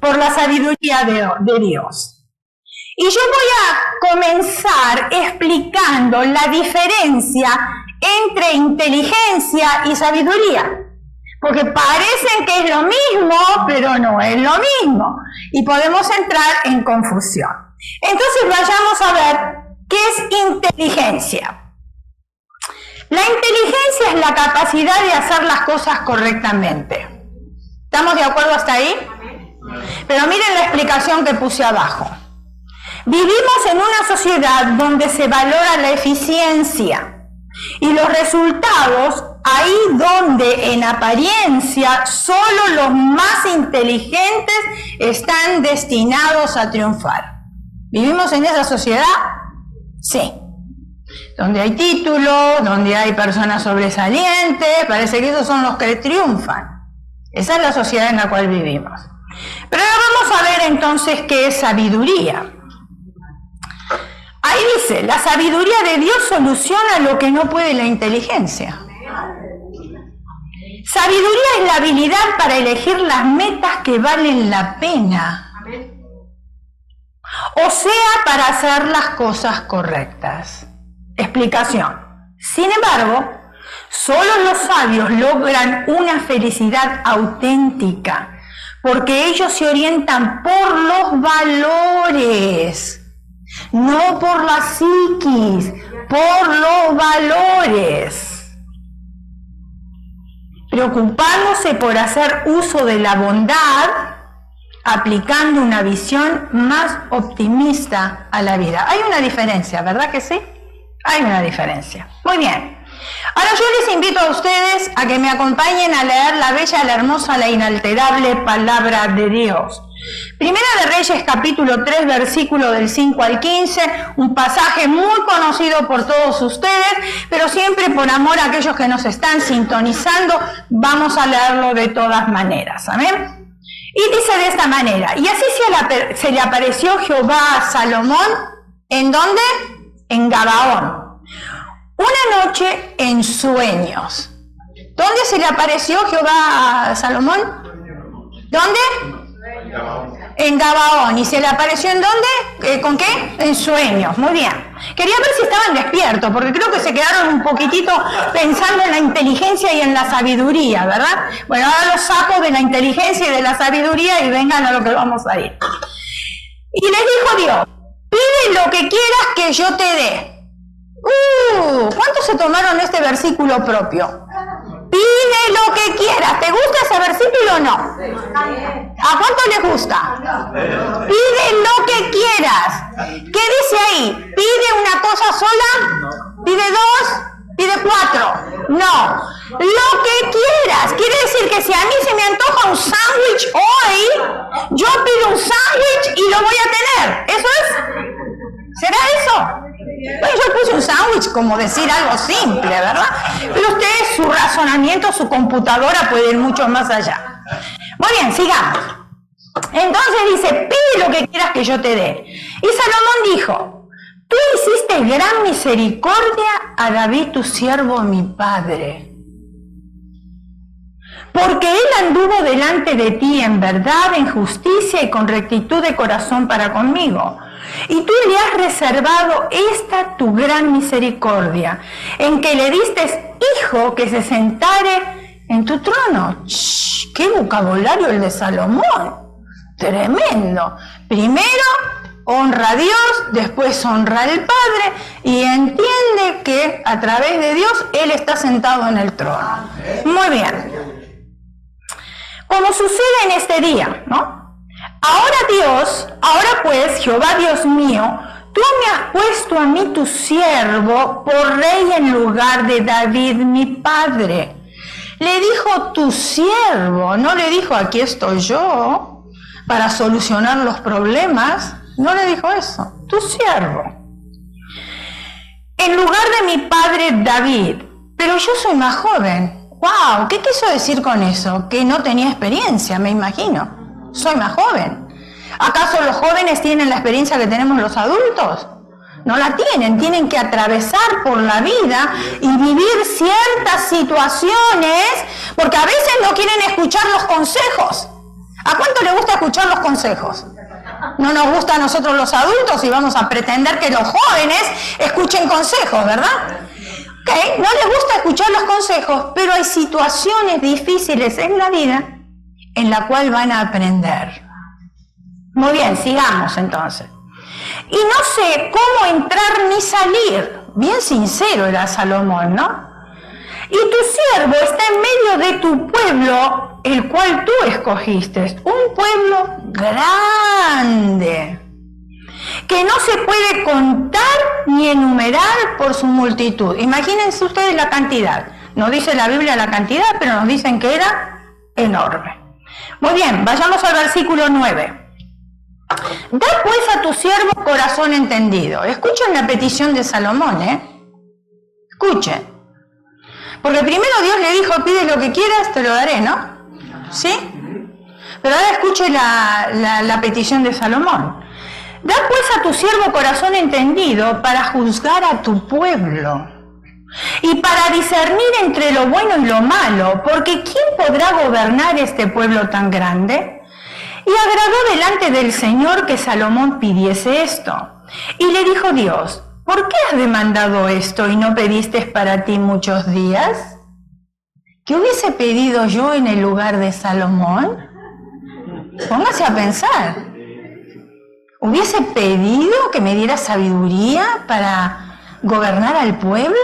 por la sabiduría de Dios. Y yo voy a comenzar explicando la diferencia entre inteligencia y sabiduría. Porque parecen que es lo mismo, pero no es lo mismo. Y podemos entrar en confusión. Entonces vayamos a ver qué es inteligencia. La inteligencia es la capacidad de hacer las cosas correctamente. ¿Estamos de acuerdo hasta ahí? Pero miren la explicación que puse abajo. Vivimos en una sociedad donde se valora la eficiencia y los resultados ahí donde en apariencia solo los más inteligentes están destinados a triunfar. ¿Vivimos en esa sociedad? Sí. Donde hay títulos, donde hay personas sobresalientes, parece que esos son los que triunfan. Esa es la sociedad en la cual vivimos. Pero ahora vamos a ver entonces qué es sabiduría. Ahí dice, la sabiduría de Dios soluciona lo que no puede la inteligencia. Sabiduría es la habilidad para elegir las metas que valen la pena. O sea, para hacer las cosas correctas. Explicación. Sin embargo, solo los sabios logran una felicidad auténtica, porque ellos se orientan por los valores, no por la psiquis, por los valores. Preocupándose por hacer uso de la bondad, aplicando una visión más optimista a la vida. Hay una diferencia, ¿verdad que sí? Hay una diferencia. Muy bien. Ahora yo les invito a ustedes a que me acompañen a leer la bella, la hermosa, la inalterable palabra de Dios. Primera de Reyes, capítulo 3, versículo del 5 al 15, un pasaje muy conocido por todos ustedes, pero siempre por amor a aquellos que nos están sintonizando, vamos a leerlo de todas maneras. ¿Amén? Y dice de esta manera, y así se le apareció Jehová a Salomón, ¿en dónde? En Gabaón. Una noche en sueños. ¿Dónde se le apareció Jehová a Salomón? ¿Dónde? En Gabaón. ¿Y se le apareció en dónde? ¿Con qué? En sueños. Muy bien. Quería ver si estaban despiertos, porque creo que se quedaron un poquitito pensando en la inteligencia y en la sabiduría, ¿verdad? Bueno, ahora los saco de la inteligencia y de la sabiduría y vengan a lo que vamos a ir. Y les dijo Dios, pide lo que quieras que yo te dé. ¿Cuántos se tomaron este versículo propio? Pide lo que quieras. ¿Te gusta ese versículo o no? ¿A cuánto les gusta? Pide lo que quieras. ¿Qué dice ahí? ¿Pide una cosa sola? ¿Pide dos? ¿Pide cuatro? No. Lo que quieras. Quiere decir que si a mí se me antoja un sándwich hoy, yo pido un sándwich y lo voy a tener. ¿Eso es? ¿Será eso? Bueno, yo puse un sándwich como decir algo simple, ¿verdad? Pero ustedes, su razonamiento, su computadora puede ir mucho más allá. Muy bien, sigamos. Entonces dice, pide lo que quieras que yo te dé. Y Salomón dijo, tú hiciste gran misericordia a David, tu siervo, mi padre. Porque él anduvo delante de ti en verdad, en justicia y con rectitud de corazón para conmigo. Y tú le has reservado esta tu gran misericordia, en que le diste hijo que se sentare en tu trono. ¡Shh! ¡Qué vocabulario el de Salomón! Tremendo. Primero honra a Dios, después honra al Padre y entiende que a través de Dios Él está sentado en el trono. Muy bien. Como sucede en este día, ¿no? Ahora pues, Jehová Dios mío, tú me has puesto a mí tu siervo por rey en lugar de David mi padre. Le dijo tu siervo, no le dijo aquí estoy yo para solucionar los problemas, no le dijo eso, tu siervo. En lugar de mi padre David, pero yo soy más joven. ¡Wow! ¿Qué quiso decir con eso? Que no tenía experiencia, me imagino. Soy más joven. ¿Acaso los jóvenes tienen la experiencia que tenemos los adultos? No la tienen, tienen que atravesar por la vida y vivir ciertas situaciones, porque a veces no quieren escuchar los consejos. ¿A cuánto le gusta escuchar los consejos? No nos gusta a nosotros los adultos y vamos a pretender que los jóvenes escuchen consejos, ¿verdad? Okay, no les gusta escuchar los consejos, pero hay situaciones difíciles en la vida en la cual van a aprender. Muy bien, sigamos entonces. Y no sé cómo entrar ni salir. Bien sincero era Salomón, ¿no? Y tu siervo está en medio de tu pueblo, el cual tú escogiste. Un pueblo grande, que no se puede contar ni enumerar por su multitud. Imagínense ustedes la cantidad. No dice la Biblia la cantidad, pero nos dicen que era enorme. Muy bien, vayamos al versículo 9. Da pues a tu siervo corazón entendido. Escuchen la petición de Salomón, Escuchen. Porque primero Dios le dijo, pide lo que quieras, te lo daré, ¿no? ¿Sí? Pero ahora escuche la petición de Salomón. Da pues a tu siervo corazón entendido para juzgar a tu pueblo y para discernir entre lo bueno y lo malo, porque ¿quién podrá gobernar este pueblo tan grande? Y agradó delante del Señor que Salomón pidiese esto. Y le dijo Dios, ¿por qué has demandado esto y no pediste para ti muchos días? ¿Qué hubiese pedido yo en el lugar de Salomón? Póngase a pensar. ¿Hubiese pedido que me diera sabiduría para gobernar al pueblo?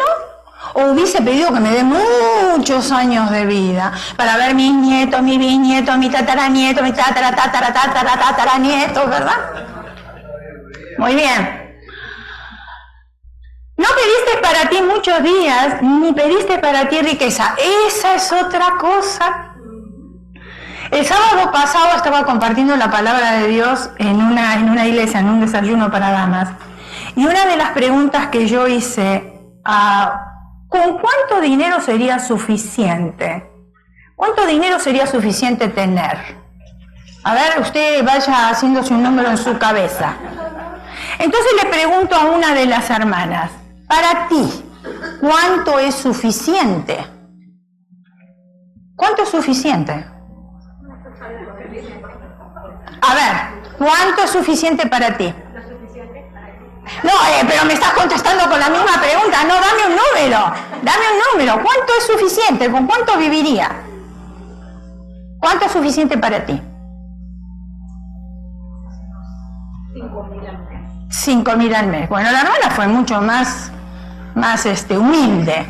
¿O hubiese pedido que me dé muchos años de vida para ver mis nietos, mi bisnieto, mi tataranieto, mi tataranieto, ¿verdad? Muy bien. No pediste para ti muchos días, ni pediste para ti riqueza. Esa es otra cosa. El sábado pasado estaba compartiendo la palabra de Dios en una iglesia, en un desayuno para damas. Y una de las preguntas que yo hice, ¿con cuánto dinero sería suficiente? ¿Cuánto dinero sería suficiente tener? A ver, usted vaya haciéndose un número en su cabeza. Entonces le pregunto a una de las hermanas, para ti, ¿cuánto es suficiente? ¿Cuánto es suficiente? A ver, ¿cuánto es suficiente para ti? No, pero me estás contestando con la misma pregunta. No, dame un número. ¿Cuánto es suficiente? ¿Con cuánto viviría? ¿Cuánto es suficiente para ti? 5.000 al mes. 5.000 al mes. Bueno, la hermana fue mucho más humilde.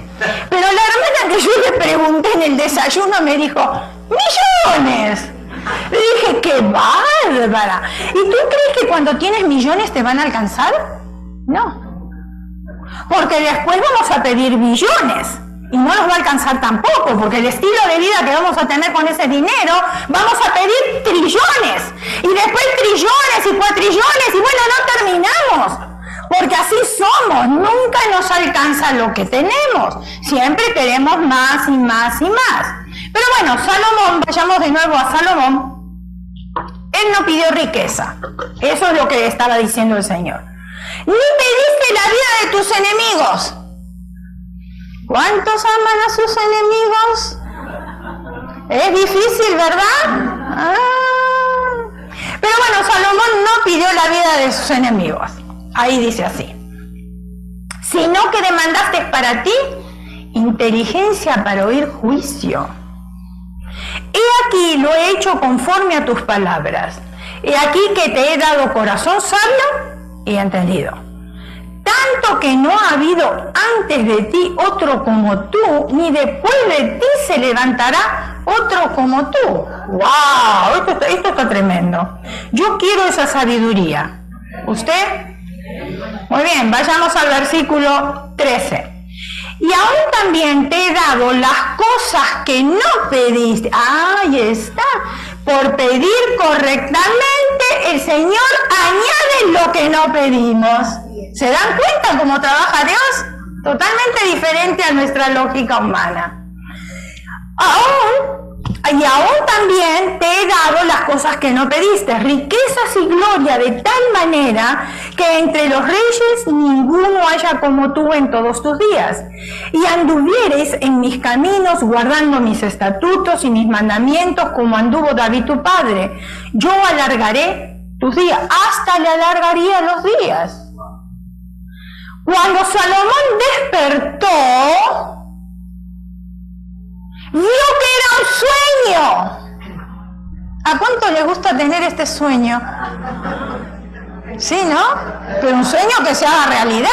Pero la hermana que yo le pregunté en el desayuno me dijo, ¡millones! Le dije, ¡qué bárbara! ¿Y tú crees que cuando tienes millones te van a alcanzar? No. Porque después vamos a pedir billones. Y no nos va a alcanzar tampoco, porque el estilo de vida que vamos a tener con ese dinero, vamos a pedir trillones. Y después trillones y cuatrillones, y bueno, no terminamos. Porque así somos, nunca nos alcanza lo que tenemos. Siempre queremos más y más y más. Pero bueno, Salomón, vayamos de nuevo a Salomón. Él no pidió riqueza. Eso es lo que estaba diciendo el Señor. Ni pediste la vida de tus enemigos. ¿Cuántos aman a sus enemigos? Es difícil, ¿verdad? Pero bueno, Salomón no pidió la vida de sus enemigos. Ahí dice así. Sino que demandaste para ti inteligencia para oír juicio. He aquí lo he hecho conforme a tus palabras. He aquí que te he dado corazón sabio y entendido. Tanto que no ha habido antes de ti otro como tú, ni después de ti se levantará otro como tú. ¡Wow! Esto está tremendo. Yo quiero esa sabiduría. ¿Usted? Muy bien, vayamos al versículo 13. Y aún también te he dado las cosas que no pediste. Ahí está. Por pedir correctamente, el Señor añade lo que no pedimos. ¿Se dan cuenta cómo trabaja Dios? Totalmente diferente a nuestra lógica humana. Aún Y aún también te he dado las cosas que no pediste, riquezas y gloria, de tal manera que entre los reyes ninguno haya como tú en todos tus días. Y anduvieres en mis caminos, guardando mis estatutos y mis mandamientos, como anduvo David tu padre. Yo alargaré tus días, hasta le alargaría los días. Cuando Salomón despertó, vio que era un sueño. ¿A cuánto le gusta tener este sueño? Sí, ¿no? Pero un sueño que se haga realidad.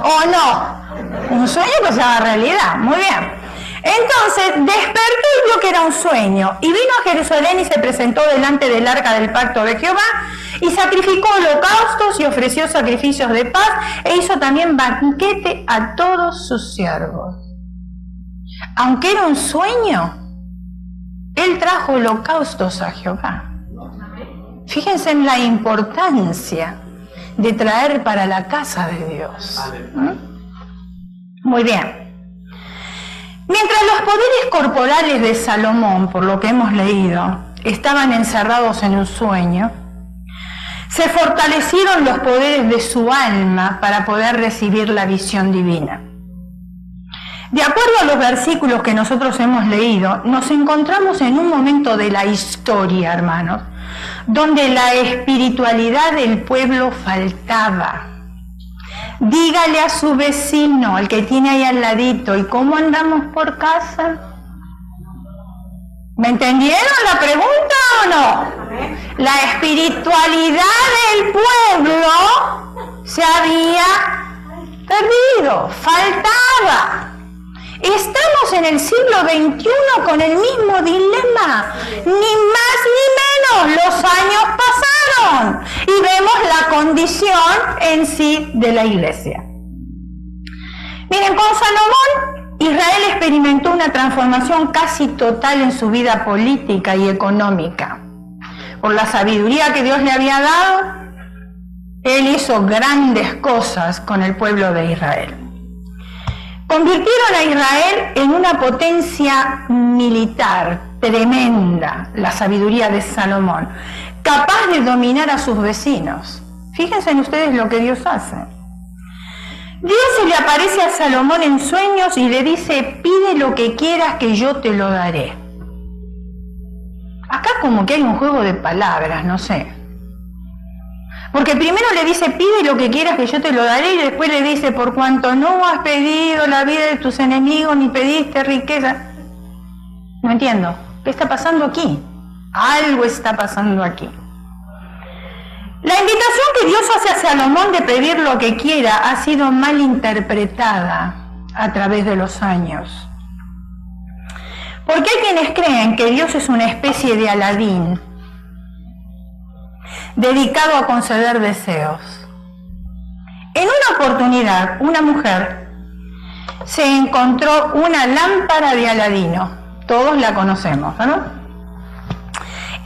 ¿O no? Un sueño que se haga realidad. Muy bien. Entonces despertó y vio que era un sueño. Y vino a Jerusalén y se presentó delante del arca del pacto de Jehová. Y sacrificó holocaustos y ofreció sacrificios de paz. E hizo también banquete a todos sus siervos. Aunque era un sueño, él trajo holocaustos a Jehová. Fíjense en la importancia de traer para la casa de Dios. Muy bien. Mientras los poderes corporales de Salomón, por lo que hemos leído, estaban encerrados en un sueño, se fortalecieron los poderes de su alma para poder recibir la visión divina. De acuerdo a los versículos que nosotros hemos leído, nos encontramos en un momento de la historia, hermanos, donde la espiritualidad del pueblo faltaba. Dígale a su vecino, al que tiene ahí al ladito, ¿y cómo andamos por casa? ¿Me entendieron la pregunta o no? La espiritualidad del pueblo se había perdido, faltaba. Estamos en el siglo XXI con el mismo dilema, ni más ni menos, los años pasaron y vemos la condición en sí de la iglesia. Miren, con Salomón, Israel experimentó una transformación casi total en su vida política y económica. Por la sabiduría que Dios le había dado, él hizo grandes cosas con el pueblo de Israel. Convirtieron a Israel en una potencia militar tremenda, la sabiduría de Salomón, capaz de dominar a sus vecinos. Fíjense en ustedes lo que Dios hace. Dios se le aparece a Salomón en sueños y le dice, pide lo que quieras que yo te lo daré. Acá como que hay un juego de palabras, no sé. Porque primero le dice, pide lo que quieras que yo te lo daré, y después le dice, por cuanto no has pedido la vida de tus enemigos, ni pediste riqueza. No entiendo. ¿Qué está pasando aquí? Algo está pasando aquí. La invitación que Dios hace a Salomón de pedir lo que quiera ha sido mal interpretada a través de los años. Porque hay quienes creen que Dios es una especie de Aladín, dedicado a conceder deseos. En una oportunidad, una mujer se encontró una lámpara de Aladino. Todos la conocemos, ¿no?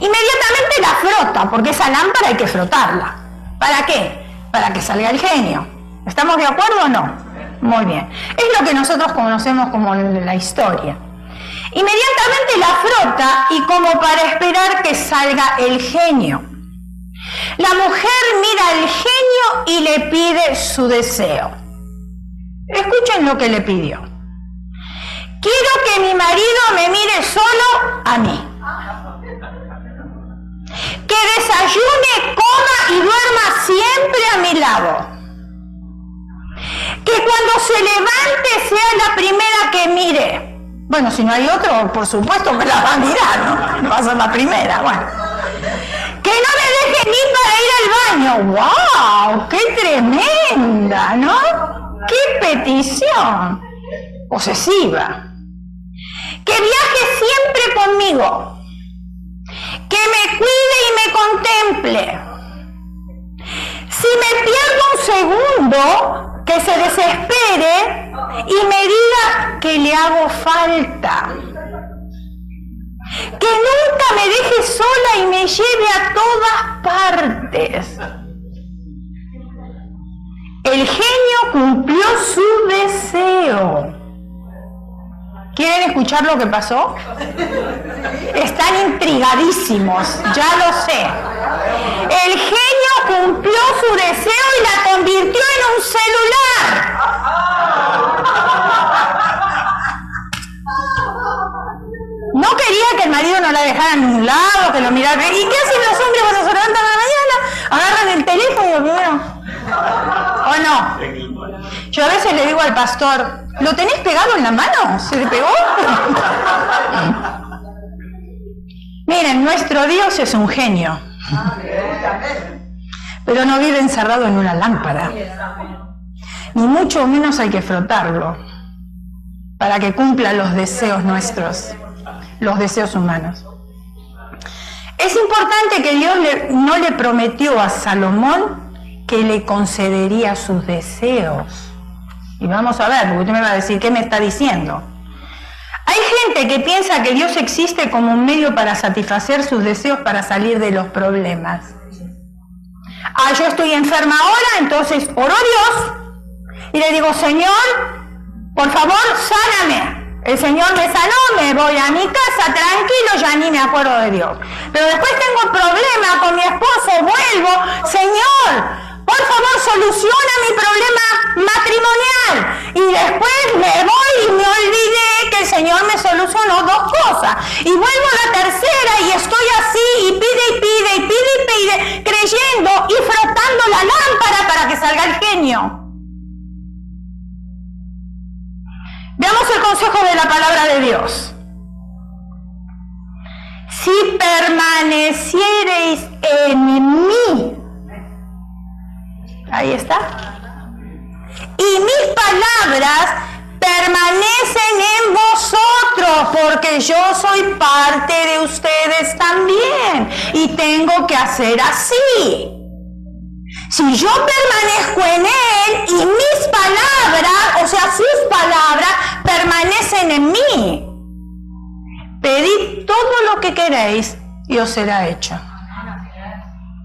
Inmediatamente la frota, porque esa lámpara hay que frotarla. ¿Para qué? Para que salga el genio. ¿Estamos de acuerdo o no? Muy bien. Es lo que nosotros conocemos como la historia. Inmediatamente la frota y como para esperar que salga el genio. La mujer mira al genio y le pide su deseo. Escuchen lo que le pidió. Quiero que mi marido me mire solo a mí. Que desayune, coma y duerma siempre a mi lado. Que cuando se levante sea la primera que mire. Bueno, si no hay otro, por supuesto me la va a mirar, ¿no? Va a ser la primera, bueno. Que no me deje ni para ir al baño. ¡Wow! ¡Qué tremenda!, ¿no? ¡Qué petición! Posesiva. Que viaje siempre conmigo. Que me cuide y me contemple. Si me pierdo un segundo, que se desespere y me diga que le hago falta. Que nunca me deje sola y me lleve a todas partes. El genio cumplió su deseo. ¿Quieren escuchar lo que pasó? Están intrigadísimos, ya lo sé. El genio cumplió su deseo y la convirtió en un celular. No quería que el marido no la dejara en un lado, que lo mirara. ¿Y qué hacen los hombres cuando se levantan a la mañana? Agarran el teléfono y lo primero. ¿O no? Yo a veces le digo al pastor, ¿lo tenés pegado en la mano? ¿Se le pegó? Miren, nuestro Dios es un genio. Pero no vive encerrado en una lámpara. Ni mucho menos hay que frotarlo para que cumpla los deseos nuestros, los deseos humanos. Es importante que Dios no le prometió a Salomón que le concedería sus deseos. Y vamos a ver, porque usted me va a decir, ¿qué me está diciendo? Hay gente que piensa que Dios existe como un medio para satisfacer sus deseos para salir de los problemas. Ah, yo estoy enferma ahora, entonces oro a Dios y le digo, Señor, por favor, sáname. El Señor me sanó, me voy a mi casa tranquilo, ya ni me acuerdo de Dios. Pero después tengo problema con mi esposo, vuelvo, Señor, por favor, soluciona mi problema matrimonial. Y después me voy y me olvidé que el Señor me solucionó dos cosas. Y vuelvo a la tercera y estoy así, y pide, creyendo y frotando la lámpara para que salga el genio. Veamos el consejo de la palabra de Dios. Si permaneciereis en mí, ahí está, y mis palabras permanecen en vosotros, porque yo soy parte de ustedes también, y tengo que hacer así. Si yo permanezco en Él y mis palabras, o sea, sus palabras, permanecen en mí, pedid todo lo que queréis y os será hecho.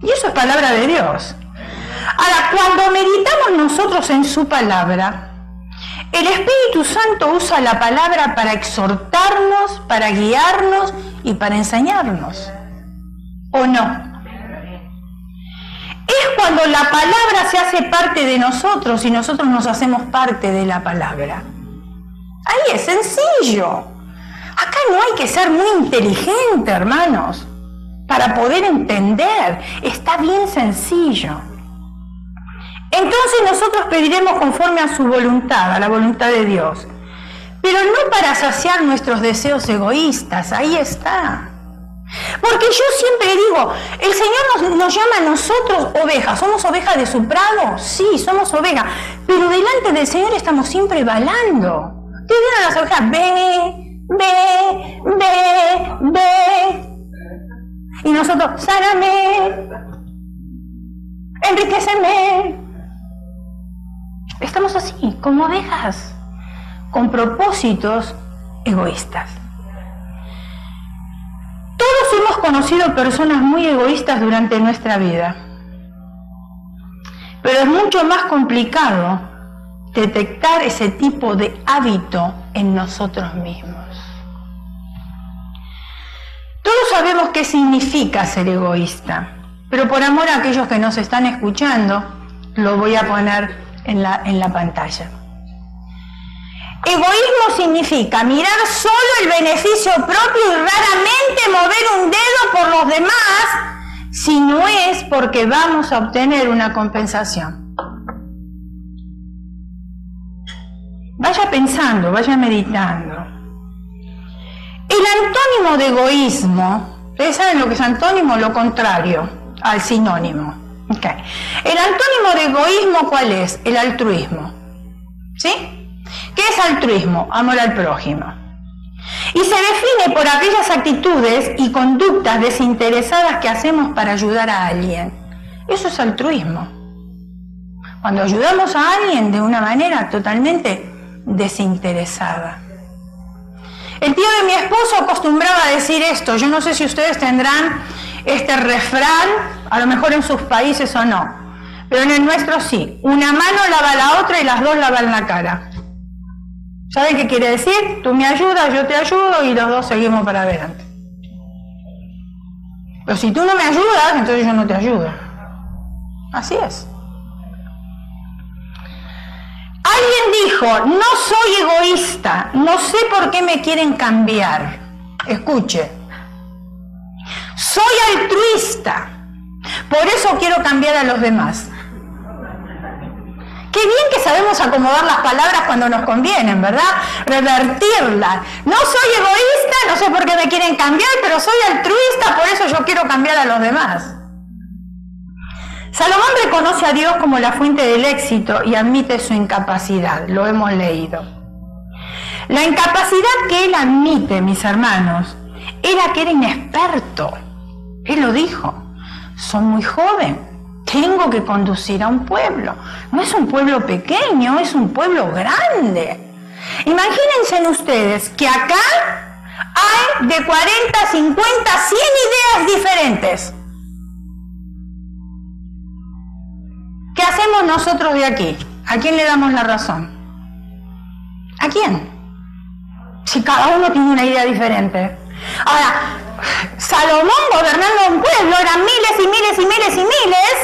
Y eso es palabra de Dios. Ahora, cuando meditamos nosotros en su palabra, el Espíritu Santo usa la palabra para exhortarnos, para guiarnos y para enseñarnos. ¿O no? Es cuando la palabra se hace parte de nosotros y nosotros nos hacemos parte de la palabra. Ahí es sencillo. Acá no hay que ser muy inteligente, hermanos, para poder entender. Está bien sencillo. Entonces nosotros pediremos conforme a su voluntad, a la voluntad de Dios. Pero no para saciar nuestros deseos egoístas. Ahí está. Porque yo siempre digo, el Señor nos llama a nosotros ovejas. ¿Somos ovejas de su prado? Sí, somos ovejas. Pero delante del Señor estamos siempre balando. ¿Ustedes vieron las ovejas? Ve. Y nosotros, sáname, enriqueceme. Estamos así, como ovejas, con propósitos egoístas. Todos hemos conocido personas muy egoístas durante nuestra vida, pero es mucho más complicado detectar ese tipo de hábito en nosotros mismos. Todos sabemos qué significa ser egoísta, pero por amor a aquellos que nos están escuchando, lo voy a poner en la pantalla. Egoísmo significa mirar solo el beneficio propio y raramente mover un dedo por los demás si no es porque vamos a obtener una compensación. Vaya pensando, vaya meditando. El antónimo de egoísmo, ustedes saben lo que es antónimo, lo contrario al sinónimo. Okay. El antónimo de egoísmo, ¿cuál es? El altruismo. ¿Sí? ¿Qué es altruismo? Amor al prójimo. Y se define por aquellas actitudes y conductas desinteresadas que hacemos para ayudar a alguien. Eso es altruismo. Cuando ayudamos a alguien de una manera totalmente desinteresada. El tío de mi esposo acostumbraba a decir esto. Yo no sé si ustedes tendrán este refrán, a lo mejor en sus países o no, pero en el nuestro sí. Una mano lava la otra y las dos lavan la cara. ¿Saben qué quiere decir? Tú me ayudas, yo te ayudo y los dos seguimos para adelante. Pero si tú no me ayudas, entonces yo no te ayudo. Así es. Alguien dijo, no soy egoísta, no sé por qué me quieren cambiar. Escuche, soy altruista, por eso quiero cambiar a los demás. Qué bien que sabemos acomodar las palabras cuando nos convienen, ¿verdad? Revertirlas. No soy egoísta, no sé por qué me quieren cambiar, pero soy altruista, por eso yo quiero cambiar a los demás. Salomón reconoce a Dios como la fuente del éxito y admite su incapacidad, lo hemos leído. La incapacidad que él admite, mis hermanos, era que era inexperto. Él lo dijo, soy muy joven. Tengo que conducir a un pueblo. No es un pueblo pequeño, es un pueblo grande. Imagínense ustedes que acá hay de 40, 50, 100 ideas diferentes. ¿Qué hacemos nosotros de aquí? ¿A quién le damos la razón? ¿A quién? Si cada uno tiene una idea diferente. Ahora, Salomón gobernando un pueblo eran miles y miles y miles y miles,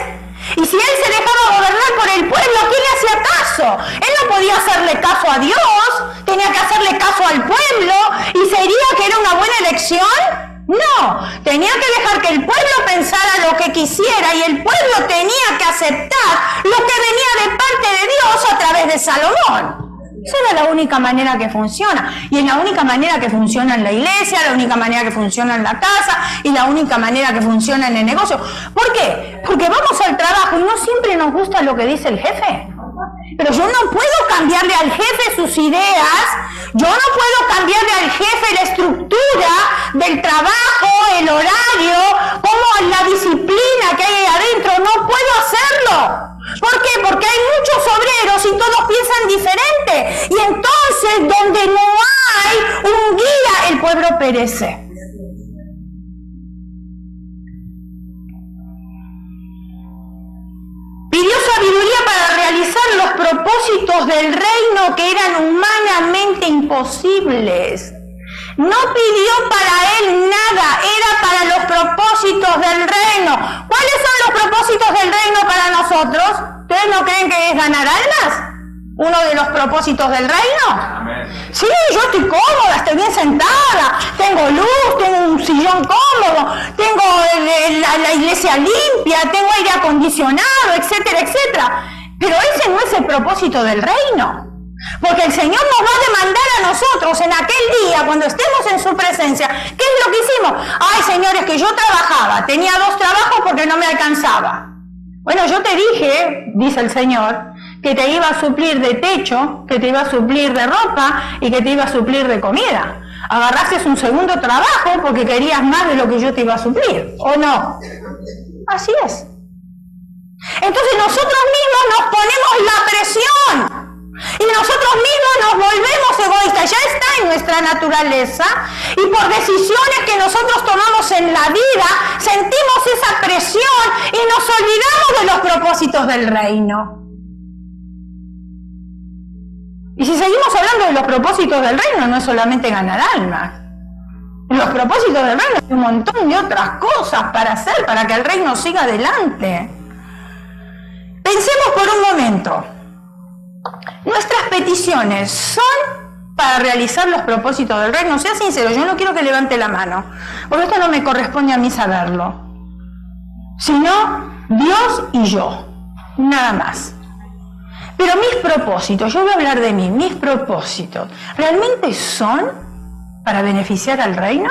y si él se dejaba gobernar por el pueblo, ¿a quién le hacía caso? Él no podía hacerle caso a Dios, tenía que hacerle caso al pueblo, y sería que era una buena elección. No, tenía que dejar que el pueblo pensara lo que quisiera, y el pueblo tenía que aceptar lo que venía de parte de Dios a través de Salomón. Esa era la única manera que funciona, y es la única manera que funciona en la iglesia, la única manera que funciona en la casa y la única manera que funciona en el negocio. ¿Por qué? Porque vamos al trabajo y no siempre nos gusta lo que dice el jefe. Pero yo no puedo cambiarle al jefe sus ideas, yo no puedo cambiarle al jefe la estructura del trabajo, el horario, como la disciplina que hay ahí adentro, no puedo hacerlo. ¿Por qué? Porque hay muchos obreros y todos piensan diferente. Y entonces, donde no hay un guía, el pueblo perece. Pidió sabiduría para realizar los propósitos del reino que eran humanamente imposibles. No pidió para él nada, era para los propósitos del reino. ¿Cuáles son los propósitos del reino para nosotros? ¿Ustedes no creen que es ganar almas? ¿Uno de los propósitos del reino? Amén. Sí, yo estoy cómoda, estoy bien sentada, tengo luz, tengo un sillón cómodo, tengo la iglesia limpia, tengo aire acondicionado, etcétera, etcétera. Pero ese no es el propósito del reino. Porque el Señor nos va a demandar a nosotros en aquel día, cuando estemos en su presencia. ¿Qué es lo que hicimos? Ay, señores, que yo trabajaba, tenía 2 trabajos porque no me alcanzaba. Bueno, yo te dije, dice el Señor, que te iba a suplir de techo, que te iba a suplir de ropa y que te iba a suplir de comida. Agarraste un segundo trabajo porque querías más de lo que yo te iba a suplir, ¿o no? Así es. Entonces nosotros mismos nos ponemos la presión. Y nosotros mismos nos volvemos egoístas, ya está en nuestra naturaleza, y por decisiones que nosotros tomamos en la vida, sentimos esa presión y nos olvidamos de los propósitos del reino. Y si seguimos hablando de los propósitos del reino, no es solamente ganar almas. Los propósitos del reino hay un montón de otras cosas para hacer, para que el reino siga adelante. Pensemos por un momento. Nuestras peticiones son para realizar los propósitos del reino. Sea sincero, yo no quiero que levante la mano, porque esto no me corresponde a mí saberlo, sino Dios y yo, nada más. Pero mis propósitos, yo voy a hablar de mí, mis propósitos, ¿realmente son para beneficiar al reino?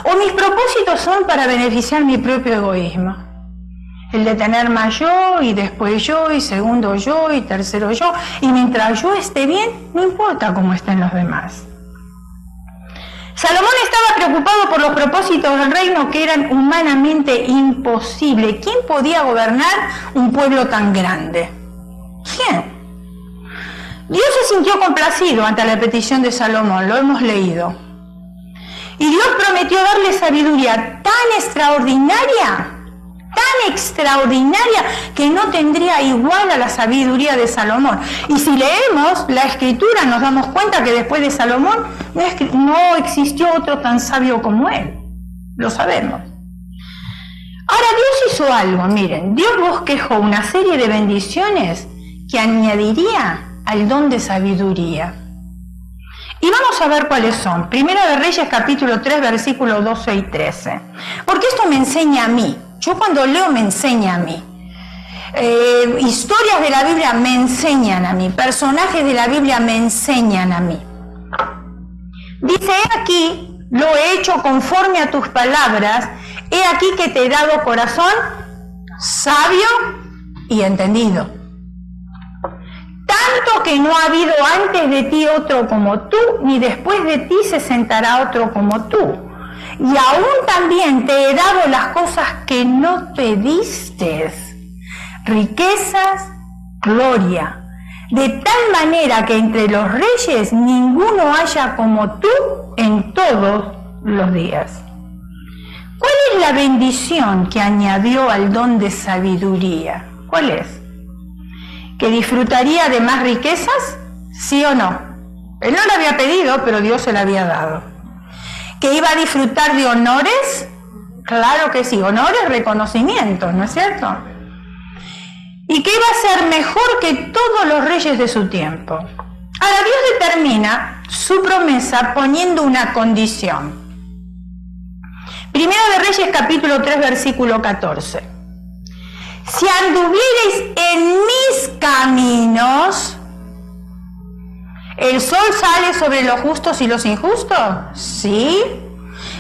¿O mis propósitos son para beneficiar mi propio egoísmo? El de tener más yo, y después yo, y segundo yo, y tercero yo, y mientras yo esté bien, no importa cómo estén los demás. Salomón estaba preocupado por los propósitos del reino que eran humanamente imposibles. ¿Quién podía gobernar un pueblo tan grande? ¿Quién? Dios se sintió complacido ante la petición de Salomón, lo hemos leído. Y Dios prometió darle sabiduría tan extraordinaria tan extraordinaria que no tendría igual a la sabiduría de Salomón. Y si leemos la Escritura nos damos cuenta que después de Salomón no existió otro tan sabio como él. Lo sabemos. Ahora Dios hizo algo, miren, Dios bosquejó una serie de bendiciones que añadiría al don de sabiduría. Y vamos a ver cuáles son. Primera de Reyes, capítulo 3, versículos 12 y 13. Porque esto me enseña a mí. Yo cuando leo me enseña a mí. Historias de la Biblia me enseñan a mí. Personajes de la Biblia me enseñan a mí. Dice, he aquí, lo he hecho conforme a tus palabras. He aquí que te he dado corazón sabio y entendido. Tanto que no ha habido antes de ti otro como tú, ni después de ti se sentará otro como tú. Y aún también te he dado las cosas que no pediste, riquezas, gloria, de tal manera que entre los reyes ninguno haya como tú en todos los días. ¿Cuál es la bendición que añadió al don de sabiduría? ¿Cuál es? ¿Que disfrutaría de más riquezas? ¿Sí o no? Él no la había pedido, pero Dios se la había dado. ¿Que iba a disfrutar de honores? Claro que sí, honores, reconocimientos, ¿no es cierto? Y que iba a ser mejor que todos los reyes de su tiempo. Ahora Dios determina su promesa poniendo una condición. Primera de Reyes, capítulo 3, versículo 14. Si anduviereis en mis caminos, ¿el sol sale sobre los justos y los injustos? Sí.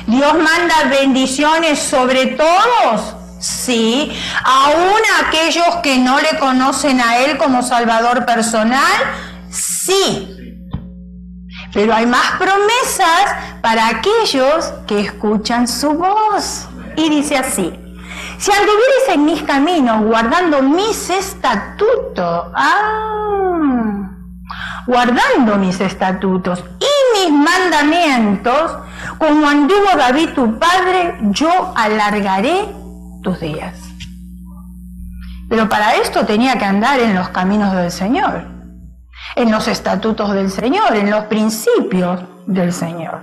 ¿Dios manda bendiciones sobre todos? Sí. ¿Aún aquellos que no le conocen a Él como Salvador personal? Sí. Pero hay más promesas para aquellos que escuchan su voz. Y dice así, si anduvieres en mis caminos guardando mis estatutos, guardando mis estatutos y mis mandamientos, como anduvo David tu padre, yo alargaré tus días. Pero para esto tenía que andar en los caminos del Señor, en los estatutos del Señor, en los principios del Señor.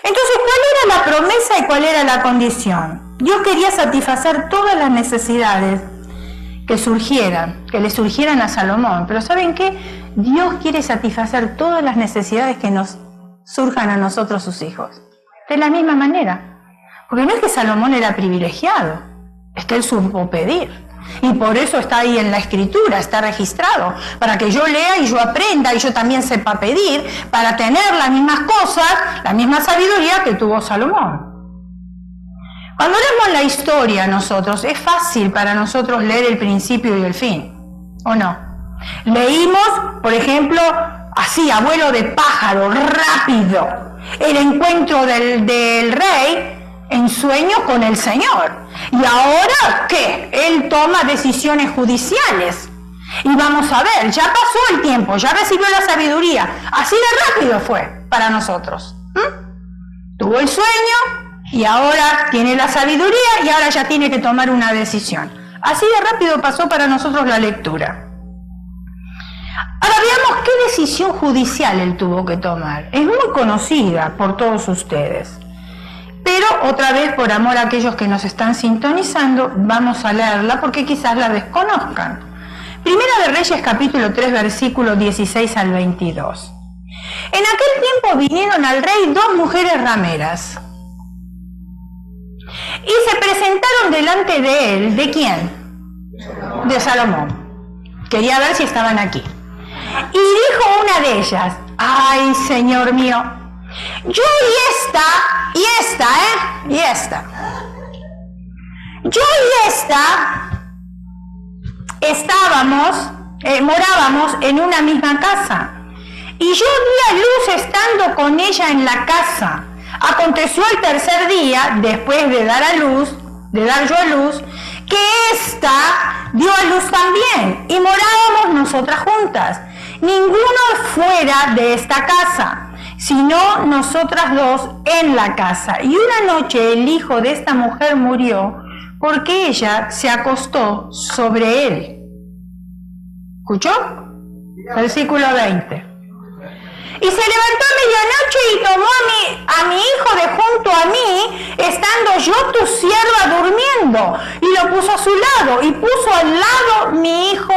Entonces, ¿cuál era la promesa y cuál era la condición? Dios quería satisfacer todas las necesidades que le surgieran a Salomón. Pero ¿saben qué? Dios quiere satisfacer todas las necesidades que nos surjan a nosotros, sus hijos. De la misma manera. Porque no es que Salomón era privilegiado, es que él supo pedir. Y por eso está ahí en la Escritura, está registrado, para que yo lea y yo aprenda y yo también sepa pedir, para tener las mismas cosas, la misma sabiduría que tuvo Salomón. Cuando leemos la historia nosotros, es fácil para nosotros leer el principio y el fin, ¿o no? Leímos, por ejemplo, así, abuelo de pájaro, rápido, el encuentro del rey en sueño con el Señor. Y ahora, ¿qué? Él toma decisiones judiciales. Y vamos a ver, ya pasó el tiempo, ya recibió la sabiduría. Así de rápido fue para nosotros. Tuvo el sueño y ahora tiene la sabiduría y ahora ya tiene que tomar una decisión. Así de rápido pasó para nosotros la lectura. Ahora veamos qué decisión judicial él tuvo que tomar. Es muy conocida por todos ustedes. Pero otra vez, por amor a aquellos que nos están sintonizando, vamos a leerla porque quizás la desconozcan. Primera de Reyes, capítulo 3, versículos 16 al 22. En aquel tiempo vinieron al rey dos mujeres rameras y se presentaron delante de él. ¿De quién? De Salomón. Quería ver si estaban aquí. Y dijo una de ellas, ay, Señor mío, yo y esta, yo y esta morábamos en una misma casa, y yo di a luz estando con ella en la casa. Aconteció el tercer día, después de dar yo a luz, que ésta dio a luz también, y morábamos nosotras juntas, ninguno fuera de esta casa, sino nosotras dos en la casa. Y una noche el hijo de esta mujer murió porque ella se acostó sobre él. ¿Escuchó? Versículo 20. Y se levantó a medianoche y tomó a mi hijo de junto a mí, estando yo tu sierva durmiendo, y lo puso a su lado, y puso al lado mío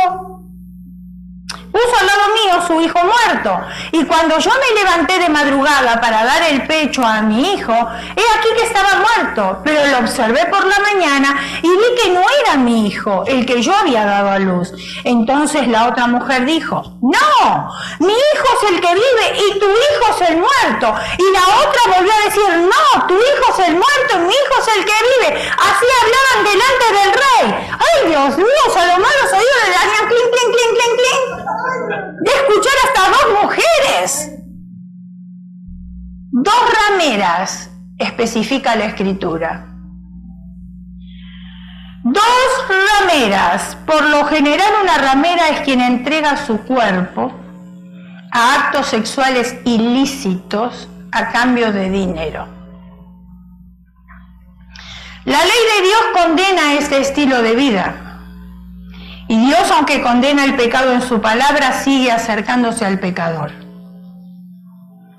su hijo muerto. Y cuando yo me levanté de madrugada para dar el pecho a mi hijo, he aquí que estaba muerto, pero lo observé por la mañana y vi que no era mi hijo, el que yo había dado a luz. Entonces la otra mujer dijo: no, mi hijo es el que vive y tu hijo es el muerto. Y la otra volvió a decir: no, tu hijo es el muerto y mi hijo es el que vive. Así hablaban delante del rey. ¡Ay, Dios mío! Salomón los oídos de Daniel, clink, clink, clink, clink, clink, de escuchar hasta dos mujeres. Dos rameras, especifica la Escritura. Dos rameras. Por lo general, una ramera es quien entrega su cuerpo a actos sexuales ilícitos a cambio de dinero. La ley de Dios condena este estilo de vida. Y Dios, aunque condena el pecado en su palabra, sigue acercándose al pecador.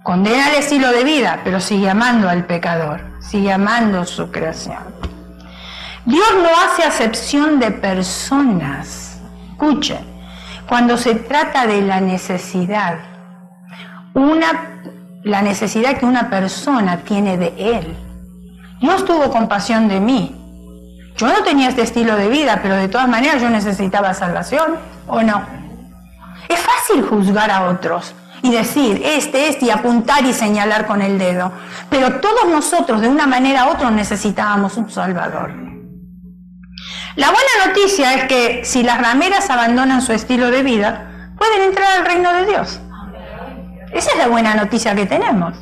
Condena el estilo de vida, pero sigue amando al pecador, sigue amando su creación. Dios no hace acepción de personas. Escuche, cuando se trata de la necesidad, la necesidad que una persona tiene de Él. Dios tuvo compasión de mí. Yo no tenía este estilo de vida, pero de todas maneras yo necesitaba salvación, ¿o no? Es fácil juzgar a otros y decir, y apuntar y señalar con el dedo. Pero todos nosotros, de una manera u otra, necesitábamos un Salvador. La buena noticia es que si las rameras abandonan su estilo de vida, pueden entrar al reino de Dios. Esa es la buena noticia que tenemos.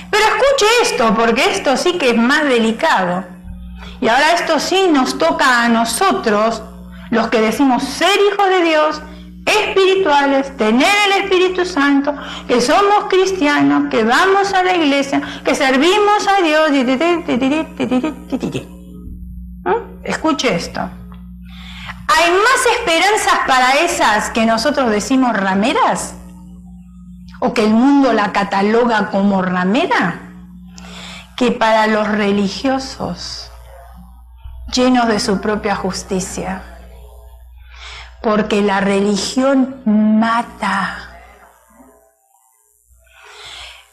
Pero escuche esto, porque esto sí que es más delicado. Y ahora esto sí nos toca a nosotros, los que decimos ser hijos de Dios, espirituales, tener el Espíritu Santo, que somos cristianos, que vamos a la iglesia, que servimos a Dios. Escuche esto. ¿Hay más esperanzas para esas que nosotros decimos rameras? ¿O que el mundo la cataloga como ramera? Que para los religiosos, llenos de su propia justicia, porque la religión mata.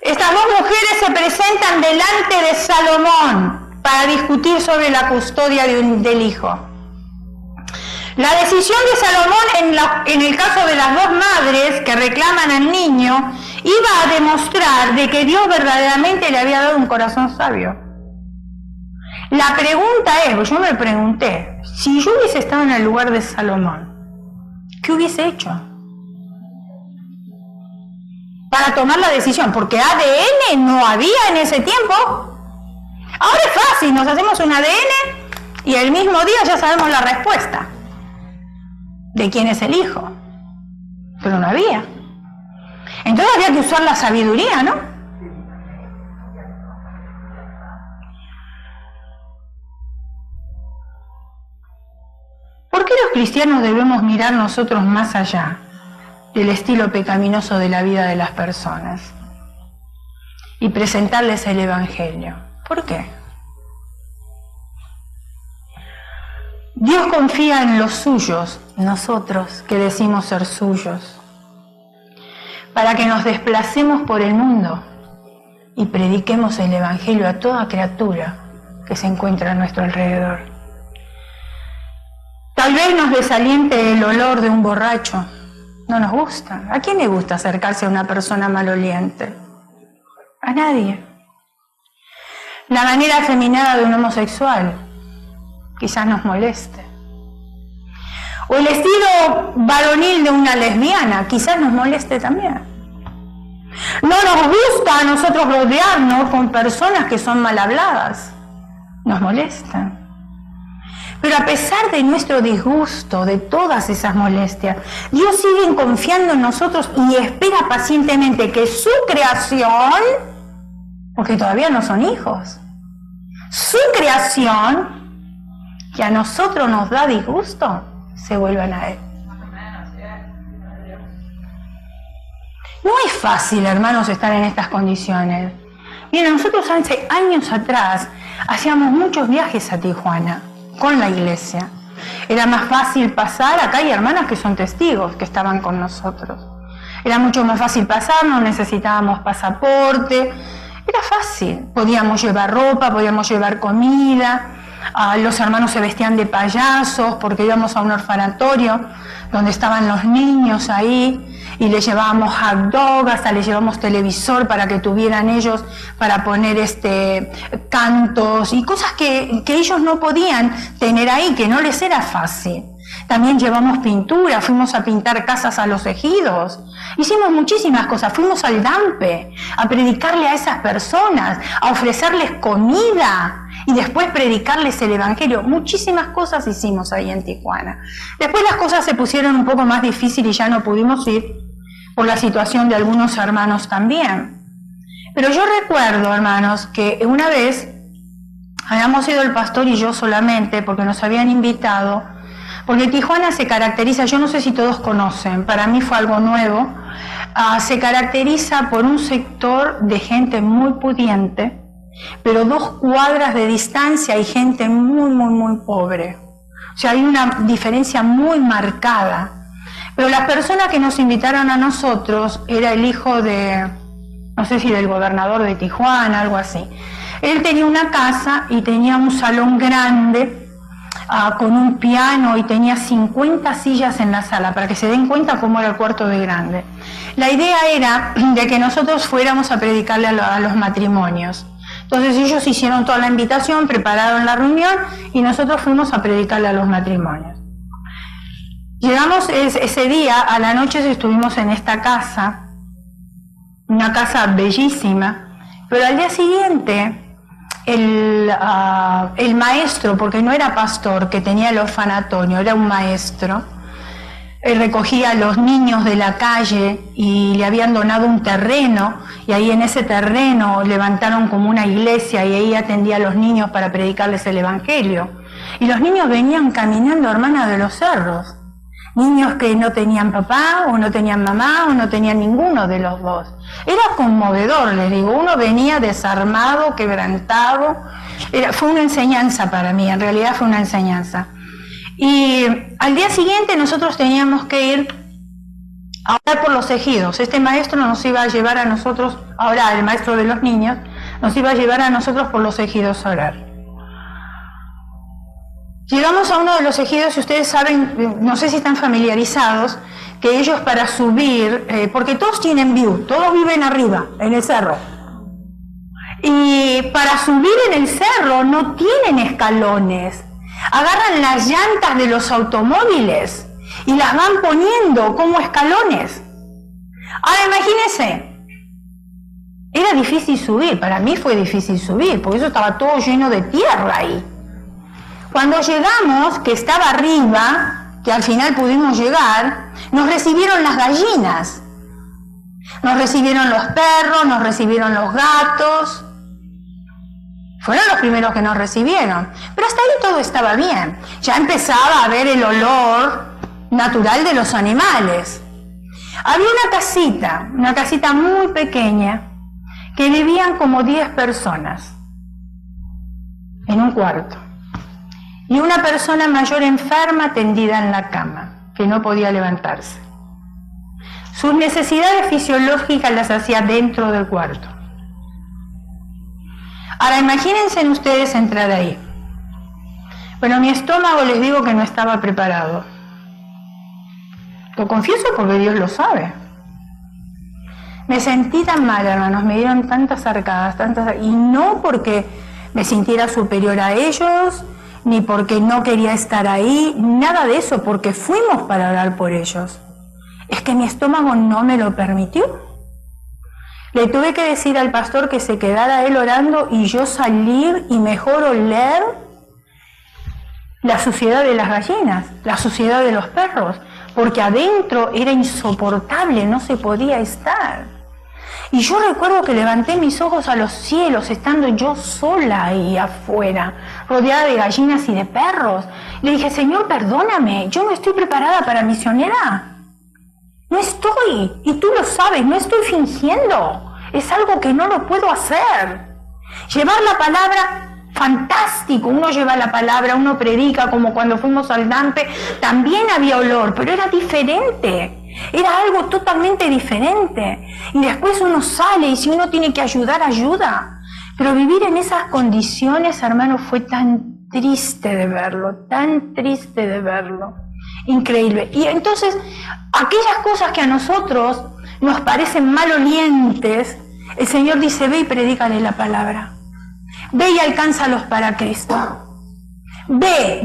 Estas dos mujeres se presentan delante de Salomón para discutir sobre la custodia del hijo. La decisión de Salomón en el caso de las dos madres que reclaman al niño iba a demostrar de que Dios verdaderamente le había dado un corazón sabio. La pregunta es, yo me pregunté, si yo hubiese estado en el lugar de Salomón, ¿qué hubiese hecho? Para tomar la decisión, porque ADN no había en ese tiempo. Ahora es fácil, nos hacemos un ADN y el mismo día ya sabemos la respuesta de quién es el hijo. Pero no había. Entonces había que usar la sabiduría, ¿no? ¿Por qué los cristianos debemos mirar nosotros más allá del estilo pecaminoso de la vida de las personas y presentarles el Evangelio? ¿Por qué? Dios confía en los suyos, nosotros que decimos ser suyos, para que nos desplacemos por el mundo y prediquemos el Evangelio a toda criatura que se encuentra a nuestro alrededor. Tal vez nos desaliente el olor de un borracho. No nos gusta. ¿A quién le gusta acercarse a una persona maloliente? A nadie. La manera afeminada de un homosexual quizás nos moleste. O el estilo varonil de una lesbiana quizás nos moleste también. No nos gusta a nosotros rodearnos con personas que son mal habladas. Nos molestan. Pero a pesar de nuestro disgusto, de todas esas molestias, Dios sigue confiando en nosotros y espera pacientemente que su creación, porque todavía no son hijos, su creación a nosotros nos da disgusto, se vuelvan a Él. No es fácil, hermanos, estar en estas condiciones. Miren, nosotros hace años atrás hacíamos muchos viajes a Tijuana con la iglesia. Era más fácil pasar, acá hay hermanas que son testigos, que estaban con nosotros. Era mucho más fácil pasar, no necesitábamos pasaporte, era fácil. Podíamos llevar ropa, podíamos llevar comida, los hermanos se vestían de payasos porque íbamos a un orfanatorio donde estaban los niños ahí y les llevábamos hot dog, hasta les llevamos televisor para que tuvieran ellos para poner cantos y cosas que ellos no podían tener ahí, que no les era fácil. También llevamos pintura, fuimos a pintar casas a los ejidos, hicimos muchísimas cosas, fuimos al Dampe a predicarle a esas personas, a ofrecerles comida y después predicarles el evangelio. Muchísimas cosas hicimos ahí en Tijuana. Después las cosas se pusieron un poco más difíciles y ya no pudimos ir por la situación de algunos hermanos también. Pero yo recuerdo, hermanos, que una vez habíamos ido el pastor y yo solamente porque nos habían invitado, porque Tijuana se caracteriza, yo no sé si todos conocen, para mí fue algo nuevo, se caracteriza por un sector de gente muy pudiente, pero 2 cuadras de distancia hay gente muy, muy, muy pobre. O sea, hay una diferencia muy marcada. Pero las personas que nos invitaron a nosotros era el hijo de, no sé si del gobernador de Tijuana, algo así. Él tenía una casa y tenía un salón grande, con un piano y tenía 50 sillas en la sala, para que se den cuenta cómo era el cuarto de grande. La idea era de que nosotros fuéramos a predicarle a los matrimonios. Entonces ellos hicieron toda la invitación, prepararon la reunión y nosotros fuimos a predicarle a los matrimonios. Llegamos ese día, a la noche estuvimos en esta casa, una casa bellísima, pero al día siguiente el maestro, porque no era pastor, que tenía el orfanatorio, era un maestro, recogía a los niños de la calle y le habían donado un terreno y ahí en ese terreno levantaron como una iglesia y ahí atendía a los niños para predicarles el evangelio. Y los niños venían caminando, hermanas, de los cerros. Niños que no tenían papá, o no tenían mamá, o no tenían ninguno de los dos. Era conmovedor, les digo, uno venía desarmado, quebrantado. Fue una enseñanza para mí, en realidad fue una enseñanza. Y al día siguiente nosotros teníamos que ir a orar por los ejidos. Este maestro nos iba a llevar a nosotros, ahora el maestro de los niños, nos iba a llevar a nosotros por los ejidos a orar. Llegamos a uno de los ejidos y ustedes saben, no sé si están familiarizados, que ellos para subir, porque todos tienen view, todos viven arriba, en el cerro. Y para subir en el cerro no tienen escalones. Agarran las llantas de los automóviles y las van poniendo como escalones. Ahora imagínense, era difícil subir, para mí fue difícil subir, porque eso estaba todo lleno de tierra ahí. Cuando llegamos, que estaba arriba, que al final pudimos llegar, nos recibieron las gallinas, nos recibieron los perros, nos recibieron los gatos. Fueron los primeros que nos recibieron, pero hasta ahí todo estaba bien. Ya empezaba a ver el olor natural de los animales. Había una casita muy pequeña, que vivían como 10 personas en un cuarto. Y una persona mayor enferma tendida en la cama, que no podía levantarse. Sus necesidades fisiológicas las hacía dentro del cuarto. Ahora imagínense ustedes entrar ahí. Bueno, mi estómago les digo que no estaba preparado. Lo confieso porque Dios lo sabe. Me sentí tan mal, hermanos, me dieron tantas arcadas, y no porque me sintiera superior a ellos, ni porque no quería estar ahí, nada de eso, porque fuimos para orar por ellos. Es que mi estómago no me lo permitió. Le tuve que decir al pastor que se quedara él orando y yo salir y mejor oler la suciedad de las gallinas, la suciedad de los perros, porque adentro era insoportable, no se podía estar. Y yo recuerdo que levanté mis ojos a los cielos, estando yo sola ahí afuera, rodeada de gallinas y de perros. Le dije, Señor, perdóname, yo no estoy preparada para misionera. No estoy, y tú lo sabes, no estoy fingiendo. Es algo que no lo puedo hacer. Llevar la palabra, fantástico, uno lleva la palabra, uno predica, como cuando fuimos al Dampe, también había olor, pero era diferente. Era algo totalmente diferente. Y después uno sale y si uno tiene que ayudar, ayuda. Pero vivir en esas condiciones, hermano, fue tan triste de verlo, tan triste de verlo. Increíble. Y entonces, aquellas cosas que a nosotros nos parecen malolientes, el Señor dice, ve y predícale la palabra. Ve y alcánzalos para Cristo. Ve